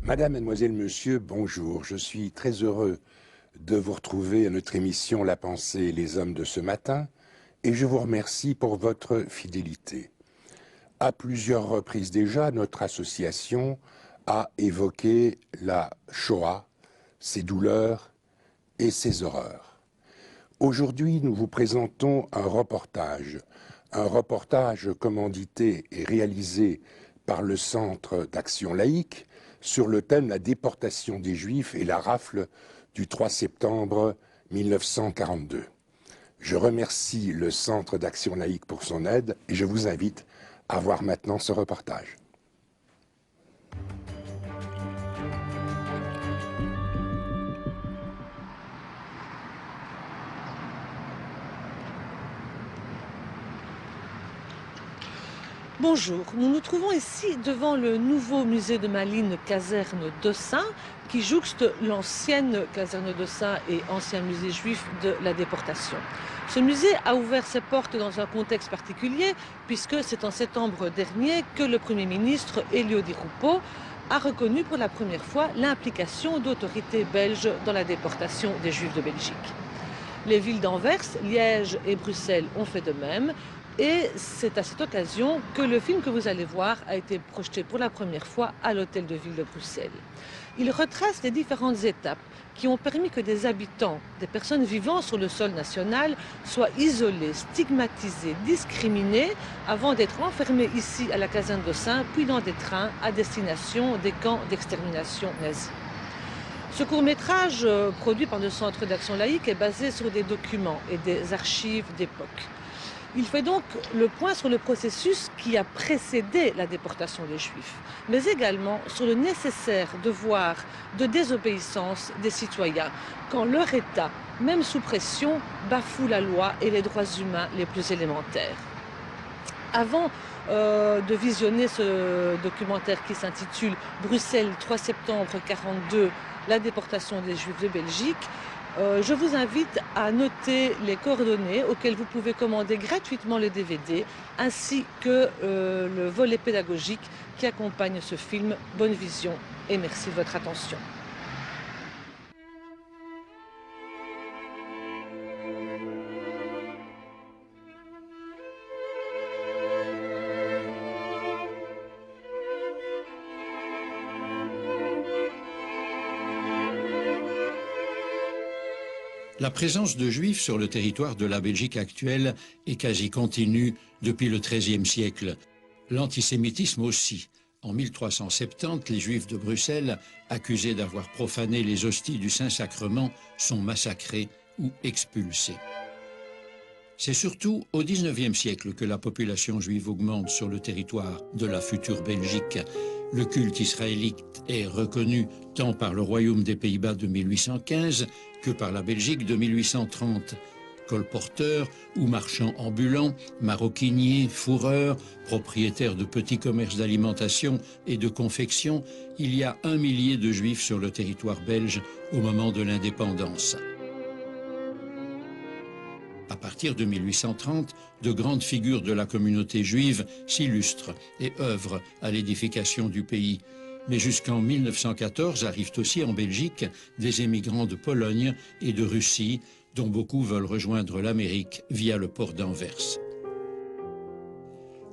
Madame, Mademoiselle, Monsieur, bonjour. Je suis très heureux de vous retrouver à notre émission La pensée et les hommes de ce matin et je vous remercie pour votre fidélité. À plusieurs reprises déjà, notre association a évoqué la Shoah, ses douleurs et ses horreurs. Aujourd'hui, nous vous présentons un reportage commandité et réalisé par le Centre d'action laïque sur le thème la déportation des Juifs et la rafle du 3 septembre 1942. Je remercie le Centre d'action laïque pour son aide et je vous invite à voir maintenant ce reportage. Bonjour, nous nous trouvons ici devant le nouveau musée de Malines caserne d'Ossat qui jouxte l'ancienne caserne d'Ossat et ancien musée juif de la déportation. Ce musée a ouvert ses portes dans un contexte particulier puisque c'est en septembre dernier que le Premier ministre Elio Di Rupo a reconnu pour la première fois l'implication d'autorités belges dans la déportation des Juifs de Belgique. Les villes d'Anvers, Liège et Bruxelles ont fait de même. Et c'est à cette occasion que le film que vous allez voir a été projeté pour la première fois à l'Hôtel de Ville de Bruxelles. Il retrace les différentes étapes qui ont permis que des habitants, des personnes vivant sur le sol national, soient isolés, stigmatisés, discriminés avant d'être enfermés ici à la caserne d'Ossat, puis dans des trains à destination des camps d'extermination nazis. Ce court-métrage, produit par le Centre d'action laïque, est basé sur des documents et des archives d'époque. Il fait donc le point sur le processus qui a précédé la déportation des Juifs, mais également sur le nécessaire devoir de désobéissance des citoyens quand leur État, même sous pression, bafoue la loi et les droits humains les plus élémentaires. Avant de visionner ce documentaire qui s'intitule « Bruxelles, 3 septembre 1942, la déportation des Juifs de Belgique », je vous invite à noter les coordonnées auxquelles vous pouvez commander gratuitement le DVD, ainsi que le volet pédagogique qui accompagne ce film. Bonne vision et merci de votre attention. La présence de Juifs sur le territoire de la Belgique actuelle est quasi continue depuis le XIIIe siècle. L'antisémitisme aussi. En 1370, les Juifs de Bruxelles, accusés d'avoir profané les hosties du Saint-Sacrement, sont massacrés ou expulsés. C'est surtout au XIXe siècle que la population juive augmente sur le territoire de la future Belgique. Le culte israélite est reconnu tant par le Royaume des Pays-Bas de 1815 que par la Belgique de 1830. Colporteurs ou marchands ambulants, maroquiniers, fourreurs, propriétaires de petits commerces d'alimentation et de confection, il y a 1 millier de Juifs sur le territoire belge au moment de l'indépendance. À partir de 1830, de grandes figures de la communauté juive s'illustrent et œuvrent à l'édification du pays. Mais jusqu'en 1914 arrivent aussi en Belgique des émigrants de Pologne et de Russie, dont beaucoup veulent rejoindre l'Amérique via le port d'Anvers.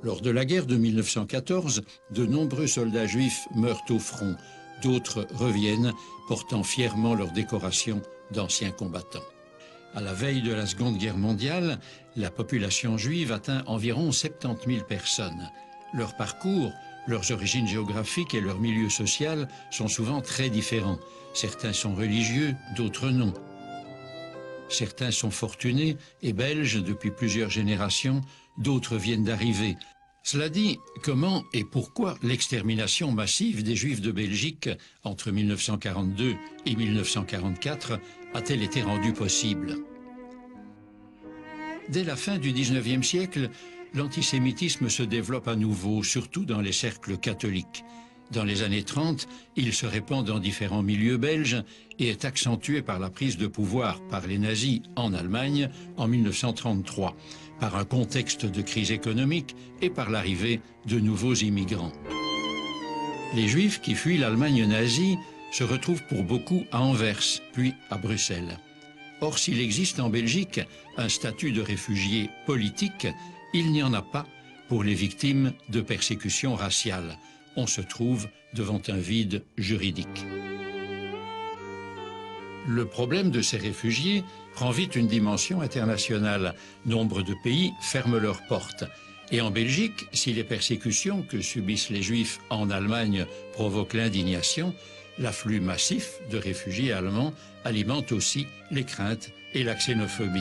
Lors de la guerre de 1914, de nombreux soldats juifs meurent au front. D'autres reviennent, portant fièrement leur décoration d'anciens combattants. À la veille de la Seconde Guerre mondiale, la population juive atteint environ 70 000 personnes. Leur parcours, leurs origines géographiques et leur milieu social sont souvent très différents. Certains sont religieux, d'autres non. Certains sont fortunés et belges depuis plusieurs générations, d'autres viennent d'arriver. Cela dit, comment et pourquoi l'extermination massive des Juifs de Belgique entre 1942 et 1944 a-t-elle été rendue possible? Dès la fin du XIXe siècle, l'antisémitisme se développe à nouveau, surtout dans les cercles catholiques. Dans les années 30, il se répand dans différents milieux belges et est accentué par la prise de pouvoir par les nazis en Allemagne en 1933, par un contexte de crise économique et par l'arrivée de nouveaux immigrants. Les Juifs qui fuient l'Allemagne nazie se retrouvent pour beaucoup à Anvers, puis à Bruxelles. Or, s'il existe en Belgique un statut de réfugié politique, il n'y en a pas pour les victimes de persécutions raciales. On se trouve devant un vide juridique. Le problème de ces réfugiés prend vite une dimension internationale. Nombre de pays ferment leurs portes. Et en Belgique, si les persécutions que subissent les Juifs en Allemagne provoquent l'indignation, l'afflux massif de réfugiés allemands alimente aussi les craintes et la xénophobie.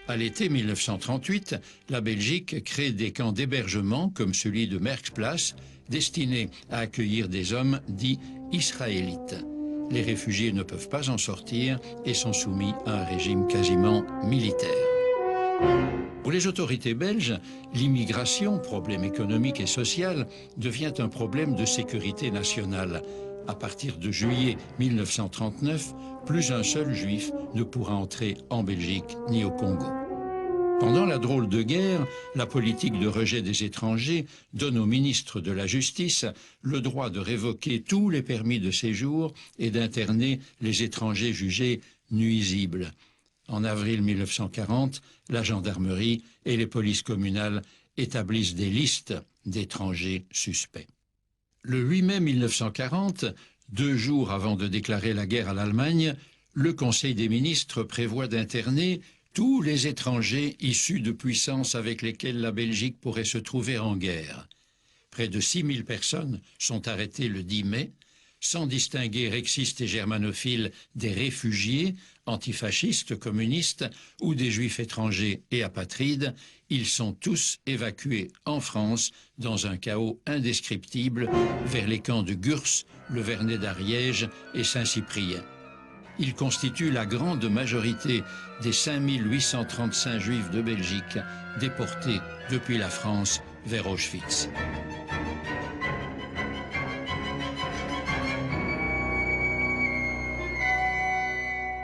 À l'été 1938, la Belgique crée des camps d'hébergement comme celui de Merksplas, destinés à accueillir des hommes dits israélites. Les réfugiés ne peuvent pas en sortir et sont soumis à un régime quasiment militaire. Pour les autorités belges, l'immigration, problème économique et social, devient un problème de sécurité nationale. À partir de juillet 1939, plus un seul juif ne pourra entrer en Belgique ni au Congo. Pendant la drôle de guerre, la politique de rejet des étrangers donne au ministre de la Justice le droit de révoquer tous les permis de séjour et d'interner les étrangers jugés nuisibles. En avril 1940, la gendarmerie et les polices communales établissent des listes d'étrangers suspects. Le 8 mai 1940, 2 jours avant de déclarer la guerre à l'Allemagne, le Conseil des ministres prévoit d'interner tous les étrangers issus de puissances avec lesquelles la Belgique pourrait se trouver en guerre. Près de 6 000 personnes sont arrêtées le 10 mai, sans distinguer rexistes et germanophiles des réfugiés, antifascistes, communistes ou des juifs étrangers et apatrides. Ils sont tous évacués en France dans un chaos indescriptible vers les camps de Gurs, le Vernet d'Ariège et Saint-Cyprien. Ils constituent la grande majorité des 5 835 juifs de Belgique déportés depuis la France vers Auschwitz.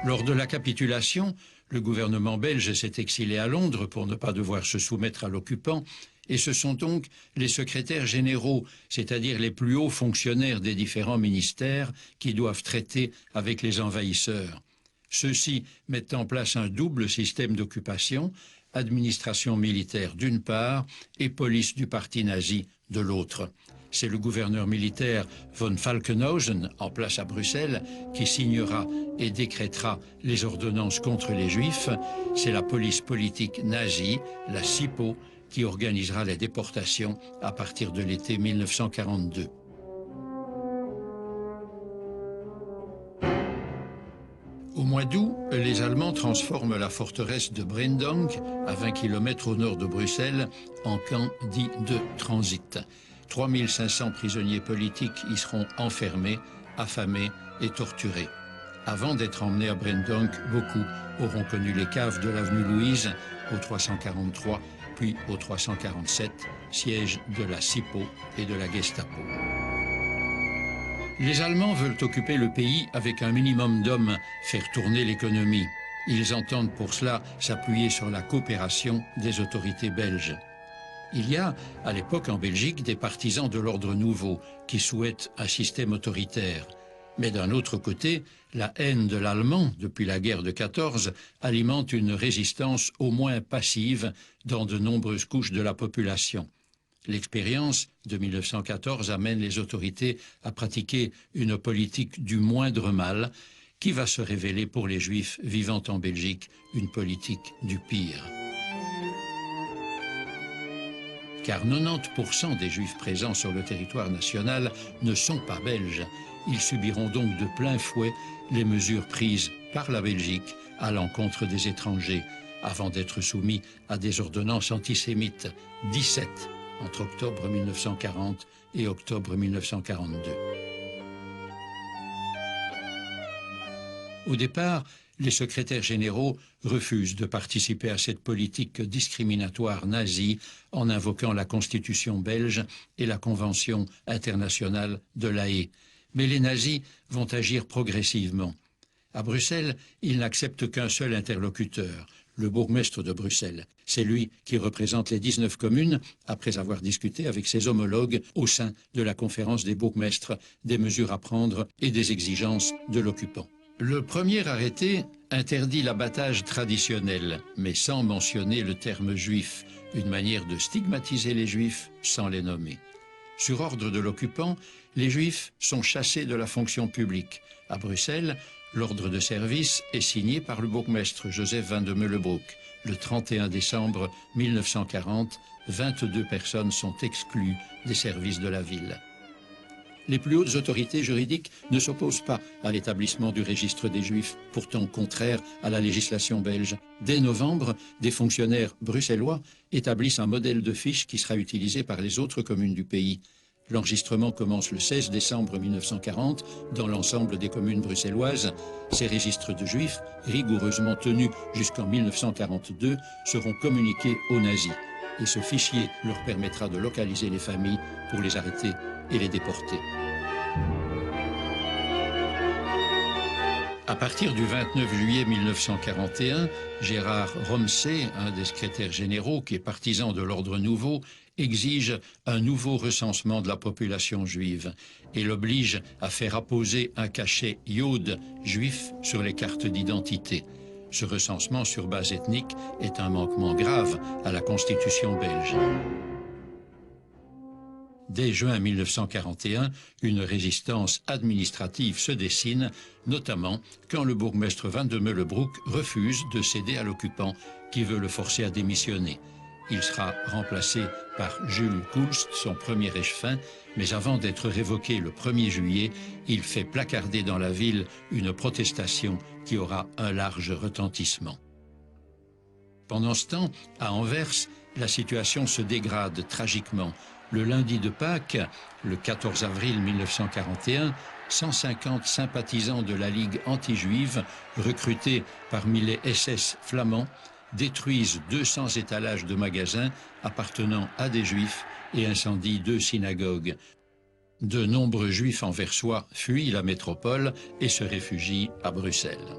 Lors de la capitulation, le gouvernement belge s'est exilé à Londres pour ne pas devoir se soumettre à l'occupant, et ce sont donc les secrétaires généraux, c'est-à-dire les plus hauts fonctionnaires des différents ministères, qui doivent traiter avec les envahisseurs. Ceux-ci mettent en place un double système d'occupation, administration militaire d'une part et police du parti nazi de l'autre. C'est le gouverneur militaire von Falkenhausen, en place à Bruxelles, qui signera et décrétera les ordonnances contre les Juifs. C'est la police politique nazie, la SIPO, qui organisera les déportations à partir de l'été 1942. Au mois d'août, les Allemands transforment la forteresse de Brendonk, à 20 km au nord de Bruxelles, en camp dit de transit. 3500 prisonniers politiques y seront enfermés, affamés et torturés. Avant d'être emmenés à Brendonk, beaucoup auront connu les caves de l'avenue Louise, au 343, puis au 347, siège de la SIPO et de la Gestapo. Les Allemands veulent occuper le pays avec un minimum d'hommes, faire tourner l'économie. Ils entendent pour cela s'appuyer sur la coopération des autorités belges. Il y a, à l'époque en Belgique, des partisans de l'ordre nouveau qui souhaitent un système autoritaire. Mais d'un autre côté, la haine de l'allemand depuis la guerre de 14 alimente une résistance au moins passive dans de nombreuses couches de la population. L'expérience de 1914 amène les autorités à pratiquer une politique du moindre mal qui va se révéler pour les Juifs vivant en Belgique une politique du pire. Car 90% des Juifs présents sur le territoire national ne sont pas belges. Ils subiront donc de plein fouet les mesures prises par la Belgique à l'encontre des étrangers, avant d'être soumis à des ordonnances antisémites, 17 entre octobre 1940 et octobre 1942. Au départ, les secrétaires généraux refusent de participer à cette politique discriminatoire nazie en invoquant la Constitution belge et la Convention internationale de La Haye. Mais les nazis vont agir progressivement. À Bruxelles, ils n'acceptent qu'un seul interlocuteur, le bourgmestre de Bruxelles. C'est lui qui représente les 19 communes, après avoir discuté avec ses homologues au sein de la conférence des bourgmestres, des mesures à prendre et des exigences de l'occupant. Le premier arrêté interdit l'abattage traditionnel, mais sans mentionner le terme juif, une manière de stigmatiser les juifs sans les nommer. Sur ordre de l'occupant, les juifs sont chassés de la fonction publique. À Bruxelles, l'ordre de service est signé par le bourgmestre Joseph Van de Meulebroek. Le 31 décembre 1940, 22 personnes sont exclues des services de la ville. Les plus hautes autorités juridiques ne s'opposent pas à l'établissement du registre des Juifs, pourtant contraire à la législation belge. Dès novembre, des fonctionnaires bruxellois établissent un modèle de fiche qui sera utilisé par les autres communes du pays. L'enregistrement commence le 16 décembre 1940 dans l'ensemble des communes bruxelloises. Ces registres de Juifs, rigoureusement tenus jusqu'en 1942, seront communiqués aux nazis. Et ce fichier leur permettra de localiser les familles pour les arrêter et les déporter. À partir du 29 juillet 1941, Gérard Romsey, un des secrétaires généraux qui est partisan de l'ordre nouveau, exige un nouveau recensement de la population juive et l'oblige à faire apposer un cachet iode juif sur les cartes d'identité. Ce recensement sur base ethnique est un manquement grave à la Constitution belge. Dès juin 1941, une résistance administrative se dessine, notamment quand le bourgmestre Van de Meulebroek refuse de céder à l'occupant qui veut le forcer à démissionner. Il sera remplacé par Jules Koolst, son premier échevin, mais avant d'être révoqué le 1er juillet, il fait placarder dans la ville une protestation qui aura un large retentissement. Pendant ce temps, à Anvers, la situation se dégrade tragiquement. Le lundi de Pâques, le 14 avril 1941, 150 sympathisants de la Ligue anti-juive, recrutés parmi les SS flamands, détruisent 200 étalages de magasins appartenant à des juifs et incendient 2 synagogues. De nombreux juifs anversois fuient la métropole et se réfugient à Bruxelles.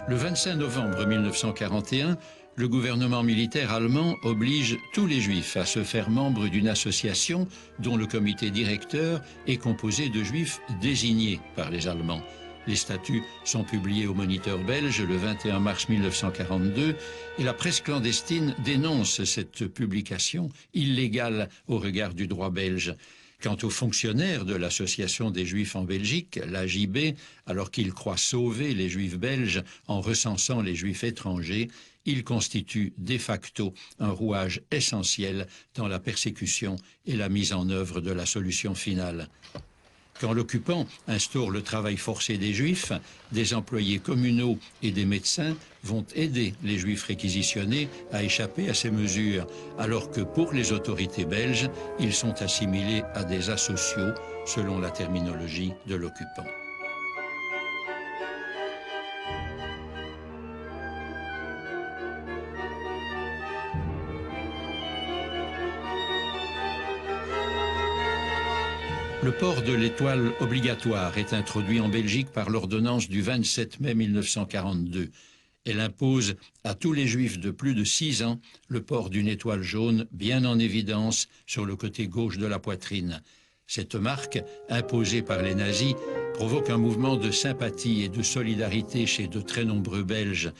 Le 25 novembre 1941, le gouvernement militaire allemand oblige tous les juifs à se faire membres d'une association dont le comité directeur est composé de juifs désignés par les Allemands. Les statuts sont publiés au Moniteur belge le 21 mars 1942 et la presse clandestine dénonce cette publication illégale au regard du droit belge. Quant aux fonctionnaires de l'Association des Juifs en Belgique, l'AJB, alors qu'ils croient sauver les Juifs belges en recensant les Juifs étrangers, ils constituent de facto un rouage essentiel dans la persécution et la mise en œuvre de la solution finale. Quand l'occupant instaure le travail forcé des Juifs, des employés communaux et des médecins vont aider les Juifs réquisitionnés à échapper à ces mesures, alors que pour les autorités belges, ils sont assimilés à des asociaux, selon la terminologie de l'occupant. Le port de l'étoile obligatoire est introduit en Belgique par l'ordonnance du 27 mai 1942. Elle impose à tous les juifs de plus de 6 ans le port d'une étoile jaune bien en évidence sur le côté gauche de la poitrine. Cette marque, imposée par les nazis, provoque un mouvement de sympathie et de solidarité chez de très nombreux Belges.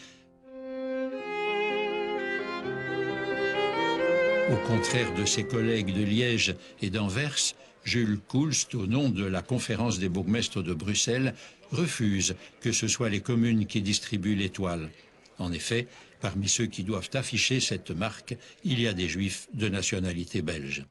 Au contraire de ses collègues de Liège et d'Anvers, Jules Koolst, au nom de la conférence des bourgmestres de Bruxelles, refuse que ce soit les communes qui distribuent l'étoile. En effet, parmi ceux qui doivent afficher cette marque, il y a des juifs de nationalité belge.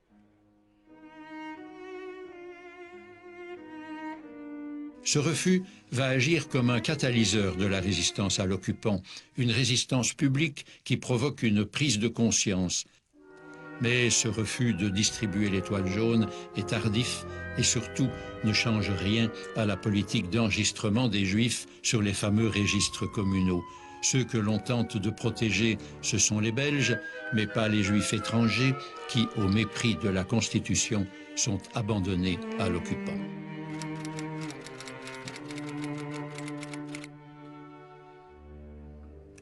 Ce refus va agir comme un catalyseur de la résistance à l'occupant, une résistance publique qui provoque une prise de conscience. Mais ce refus de distribuer l'étoile jaune est tardif et surtout ne change rien à la politique d'enregistrement des Juifs sur les fameux registres communaux. Ceux que l'on tente de protéger, ce sont les Belges, mais pas les Juifs étrangers qui, au mépris de la Constitution, sont abandonnés à l'occupant.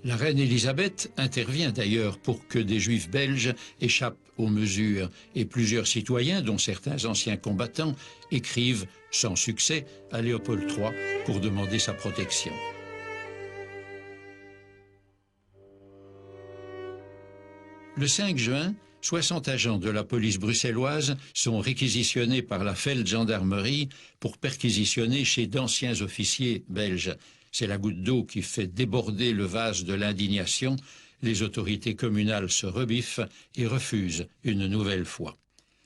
La reine Élisabeth intervient d'ailleurs pour que des juifs belges échappent aux mesures et plusieurs citoyens, dont certains anciens combattants, écrivent sans succès à Léopold III pour demander sa protection. Le 5 juin, 60 agents de la police bruxelloise sont réquisitionnés par la Feldgendarmerie pour perquisitionner chez d'anciens officiers belges. C'est la goutte d'eau qui fait déborder le vase de l'indignation. Les autorités communales se rebiffent et refusent une nouvelle fois.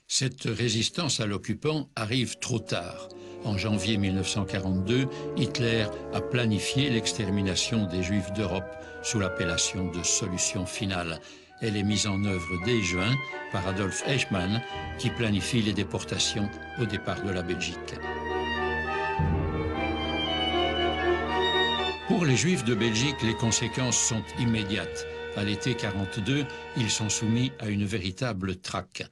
Cette résistance à l'occupant arrive trop tard. En janvier 1942, Hitler a planifié l'extermination des Juifs d'Europe sous l'appellation de solution finale. Elle est mise en œuvre dès juin par Adolf Eichmann, qui planifie les déportations au départ de la Belgique. Pour les Juifs de Belgique, les conséquences sont immédiates. À l'été 1942, ils sont soumis à une véritable traque.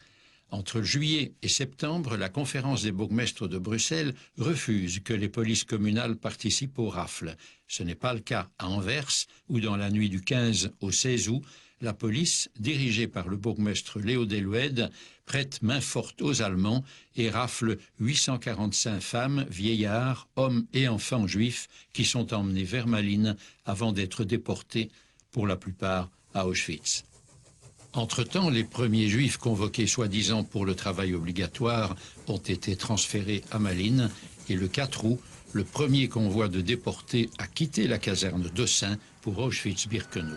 Entre juillet et septembre, la conférence des bourgmestres de Bruxelles refuse que les polices communales participent aux rafles. Ce n'est pas le cas à Anvers, où dans la nuit du 15 au 16 août, la police, dirigée par le bourgmestre Léo Deluede, prête main forte aux Allemands et rafle 845 femmes, vieillards, hommes et enfants juifs qui sont emmenés vers Malines avant d'être déportés, pour la plupart à Auschwitz. Entre-temps, les premiers juifs convoqués soi-disant pour le travail obligatoire ont été transférés à Malines et le 4 août, le premier convoi de déportés a quitté la caserne d'Ossins pour Auschwitz-Birkenau.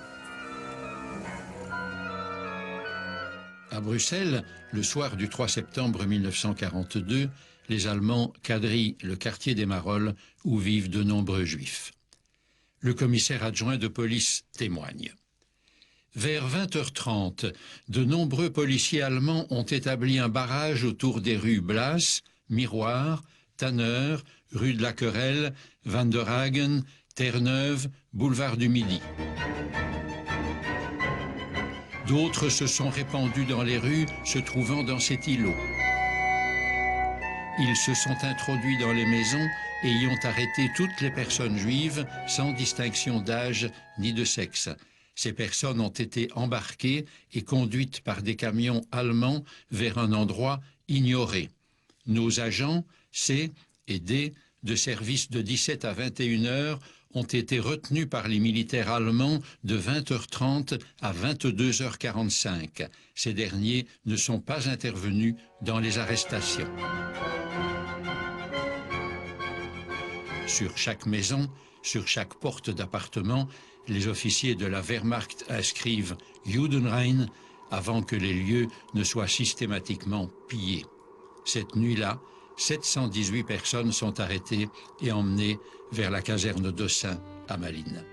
À Bruxelles, le soir du 3 septembre 1942, les Allemands quadrillent le quartier des Marolles où vivent de nombreux Juifs. Le commissaire adjoint de police témoigne. Vers 20h30, de nombreux policiers allemands ont établi un barrage autour des rues Blas, Miroir, Tanner, rue de la Querelle, Van der Hagen, Terre-Neuve, boulevard du Midi. D'autres se sont répandus dans les rues se trouvant dans cet îlot. Ils se sont introduits dans les maisons et y ont arrêté toutes les personnes juives sans distinction d'âge ni de sexe. Ces personnes ont été embarquées et conduites par des camions allemands vers un endroit ignoré. Nos agents, C et D, de service de 17 à 21 heures, ont été retenus par les militaires allemands de 20h30 à 22h45. Ces derniers ne sont pas intervenus dans les arrestations. Sur chaque maison, sur chaque porte d'appartement, les officiers de la Wehrmacht inscrivent « Judenrein » avant que les lieux ne soient systématiquement pillés. Cette nuit-là, 718 personnes sont arrêtées et emmenées vers la caserne d'Ossins à Malines.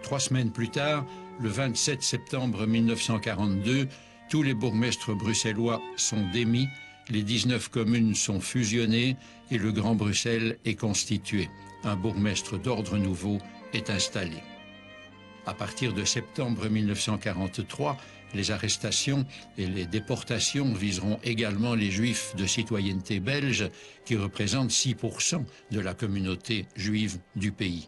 3 semaines plus tard, le 27 septembre 1942, tous les bourgmestres bruxellois sont démis, les 19 communes sont fusionnées et le Grand Bruxelles est constitué. Un bourgmestre d'ordre nouveau est installé. À partir de septembre 1943, les arrestations et les déportations viseront également les Juifs de citoyenneté belge, qui représentent 6% de la communauté juive du pays.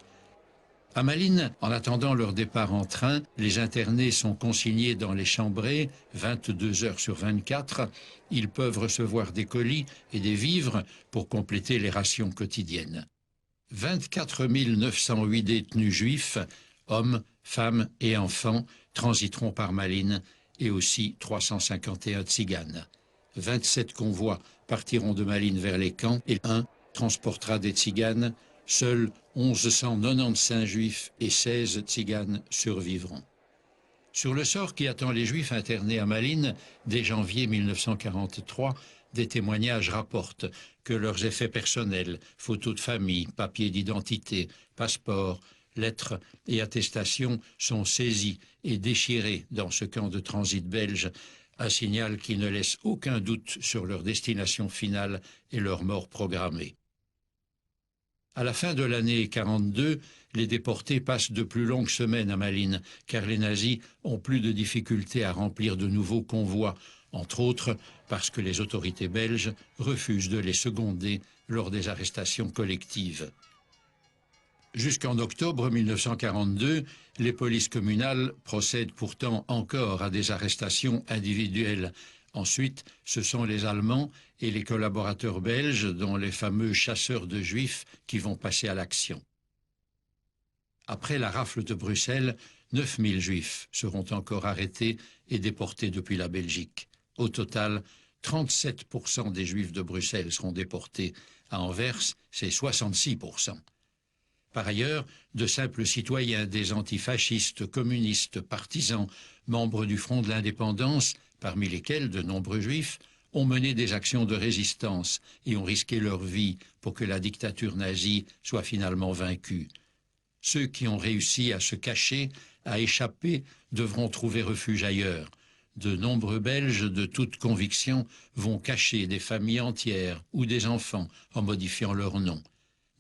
À Malines, en attendant leur départ en train, les internés sont consignés dans les chambrées 22 heures sur 24. Ils peuvent recevoir des colis et des vivres pour compléter les rations quotidiennes. 24 908 détenus juifs, hommes, femmes et enfants, transiteront par Malines et aussi 351 tziganes. 27 convois partiront de Malines vers les camps et un transportera des tziganes. Seuls 1195 juifs et 16 tziganes survivront. Sur le sort qui attend les juifs internés à Malines, dès janvier 1943, des témoignages rapportent que leurs effets personnels, photos de famille, papiers d'identité, passeports, lettres et attestations sont saisis et déchirés dans ce camp de transit belge, un signal qui ne laisse aucun doute sur leur destination finale et leur mort programmée. À la fin de l'année 42, les déportés passent de plus longues semaines à Malines, car les nazis ont plus de difficultés à remplir de nouveaux convois, entre autres parce que les autorités belges refusent de les seconder lors des arrestations collectives. Jusqu'en octobre 1942, les polices communales procèdent pourtant encore à des arrestations individuelles. Ensuite, ce sont les Allemands et les collaborateurs belges, dont les fameux chasseurs de juifs, qui vont passer à l'action. Après la rafle de Bruxelles, 9000 juifs seront encore arrêtés et déportés depuis la Belgique. Au total, 37% des juifs de Bruxelles seront déportés. À Anvers, c'est 66%. Par ailleurs, de simples citoyens, des antifascistes, communistes, partisans, membres du Front de l'Indépendance, parmi lesquels de nombreux juifs, ont mené des actions de résistance et ont risqué leur vie pour que la dictature nazie soit finalement vaincue. Ceux qui ont réussi à se cacher, à échapper, devront trouver refuge ailleurs. De nombreux Belges de toute conviction vont cacher des familles entières ou des enfants en modifiant leur nom.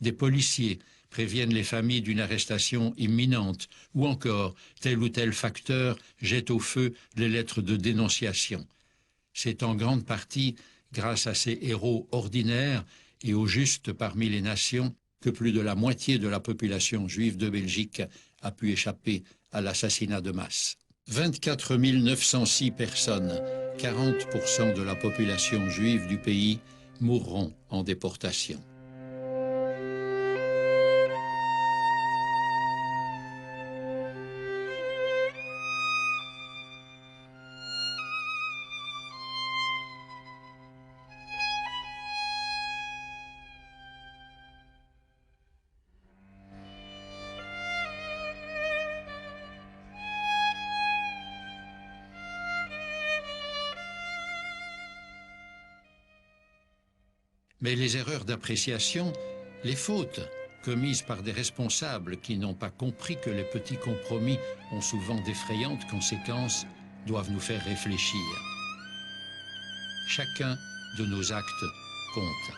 Des policiers préviennent les familles d'une arrestation imminente, ou encore tel ou tel facteur jette au feu les lettres de dénonciation. C'est en grande partie grâce à ces héros ordinaires et aux justes parmi les nations que plus de la moitié de la population juive de Belgique a pu échapper à l'assassinat de masse. 24 906 personnes, 40% de la population juive du pays, mourront en déportation. Mais les erreurs d'appréciation, les fautes commises par des responsables qui n'ont pas compris que les petits compromis ont souvent d'effrayantes conséquences, doivent nous faire réfléchir. Chacun de nos actes compte.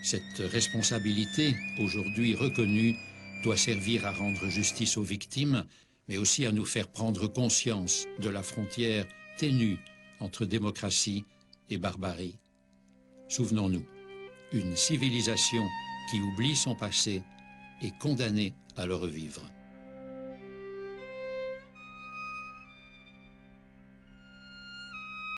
Cette responsabilité, aujourd'hui reconnue, doit servir à rendre justice aux victimes, mais aussi à nous faire prendre conscience de la frontière ténue entre démocratie et barbarie. Souvenons-nous, une civilisation qui oublie son passé est condamnée à le revivre.